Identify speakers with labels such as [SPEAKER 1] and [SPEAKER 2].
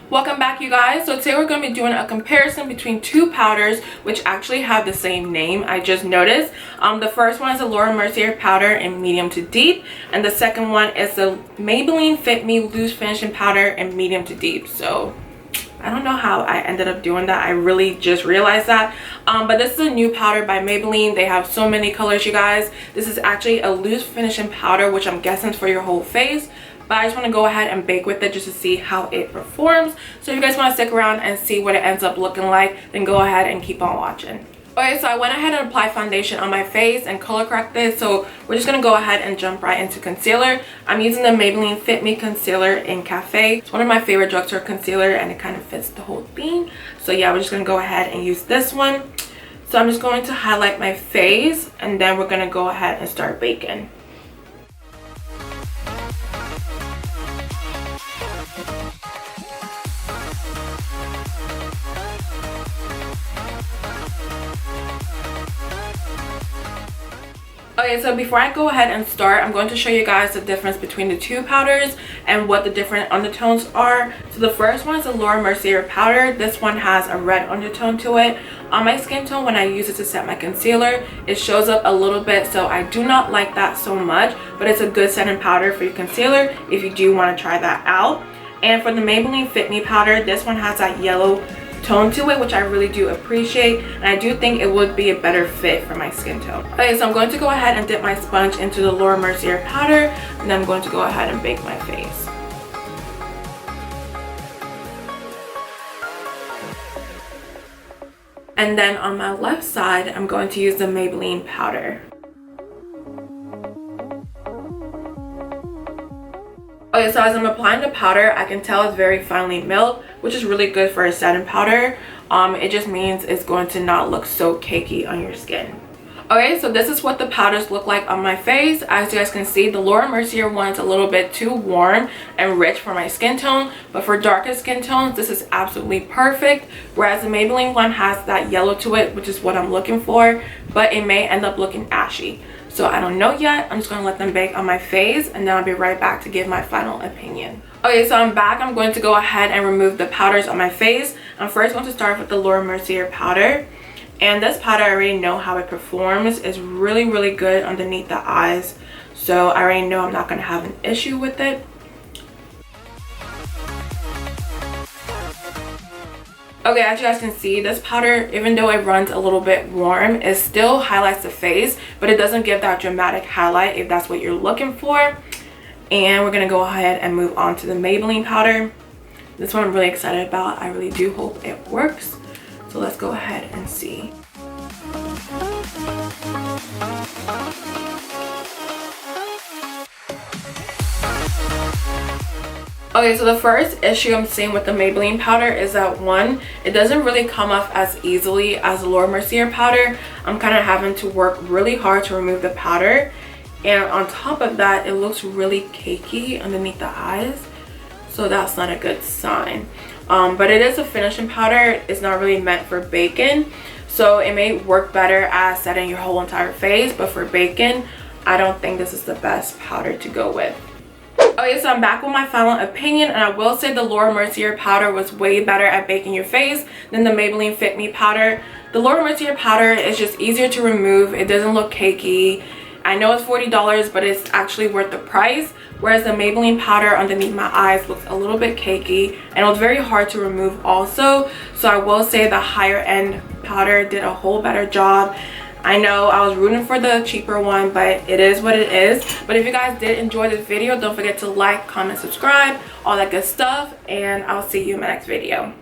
[SPEAKER 1] Welcome back, you guys. So today we're going to be doing a comparison between two powders which actually have the same name. I just noticed. The first one is the Mercier powder in medium to deep, and the second one is the Maybelline Fit Me loose finishing powder in medium to deep. So I don't know how I ended up doing that. I really just realized that. But this is a new powder by Maybelline. They have so many colors, you guys. This is actually a loose finishing powder, which I'm guessing is for your whole face. But I just want to go ahead and bake with it just to see how it performs. So if you guys want to stick around and see what it ends up looking like, then go ahead and keep on watching. Okay, so I went ahead and applied foundation on my face and color corrected. So we're just going to go ahead and jump right into concealer. I'm using the Maybelline Fit Me Concealer in Cafe. It's one of my favorite drugstore concealer and it kind of fits the whole theme. So yeah, we're just going to go ahead and use this one. So I'm just going to highlight my face and then we're going to go ahead and start baking. Okay, so before I go ahead and start, I'm going to show you guys the difference between the two powders and what the different undertones are. So the first one is the Mercier powder. This one has a red undertone to it. On my skin tone, when I use it to set my concealer, it shows up a little bit, so I do not like that so much, but it's a good setting powder for your concealer if you do want to try that out. And for the Maybelline Fit Me powder, this one has that yellow tone to it, which I really do appreciate, and I do think it would be a better fit for my skin tone. Okay, so I'm going to go ahead and dip my sponge into the Mercier powder, and then I'm going to go ahead and bake my face. And then on my left side, I'm going to use the Maybelline powder. Okay, so as I'm applying the powder, I can tell it's very finely milled, which is really good for a setting powder. It just means it's going to not look so cakey on your skin. Okay, so this is what the powders look like on my face. As you guys can see, the Mercier one's a little bit too warm and rich for my skin tone, but for darker skin tones, this is absolutely perfect. Whereas the Maybelline one has that yellow to it, which is what I'm looking for, but it may end up looking ashy. So I don't know yet. I'm just going to let them bake on my face and then I'll be right back to give my final opinion. Okay, so I'm back. I'm going to go ahead and remove the powders on my face. I'm first going to start with the Mercier powder. And this powder, I already know how it performs. It's really, really good underneath the eyes. So I already know I'm not going to have an issue with it. Okay, as you guys can see, this powder, even though it runs a little bit warm, it still highlights the face, but it doesn't give that dramatic highlight if that's what you're looking for. And we're going to go ahead and move on to the Maybelline powder. This one I'm really excited about. I really do hope it works. So let's go ahead and see. Okay, so the first issue I'm seeing with the Maybelline powder is that one, it doesn't really come off as easily as the Mercier powder. I'm kind of having to work really hard to remove the powder. And on top of that, it looks really cakey underneath the eyes. So that's not a good sign. But it is a finishing powder. It's not really meant for baking. So it may work better as setting your whole entire face. But for baking, I don't think this is the best powder to go with. Okay, so I'm back with my final opinion, and I will say the Mercier powder was way better at baking your face than the Maybelline Fit Me powder. The Mercier powder is just easier to remove. It doesn't look cakey. I know it's $40, but it's actually worth the price. Whereas the Maybelline powder underneath my eyes looks a little bit cakey, and it was very hard to remove also. So I will say the higher end powder did a whole better job. I know I was rooting for the cheaper one, but it is what it is. But if you guys did enjoy this video, don't forget to like, comment, subscribe, all that good stuff, and I'll see you in my next video.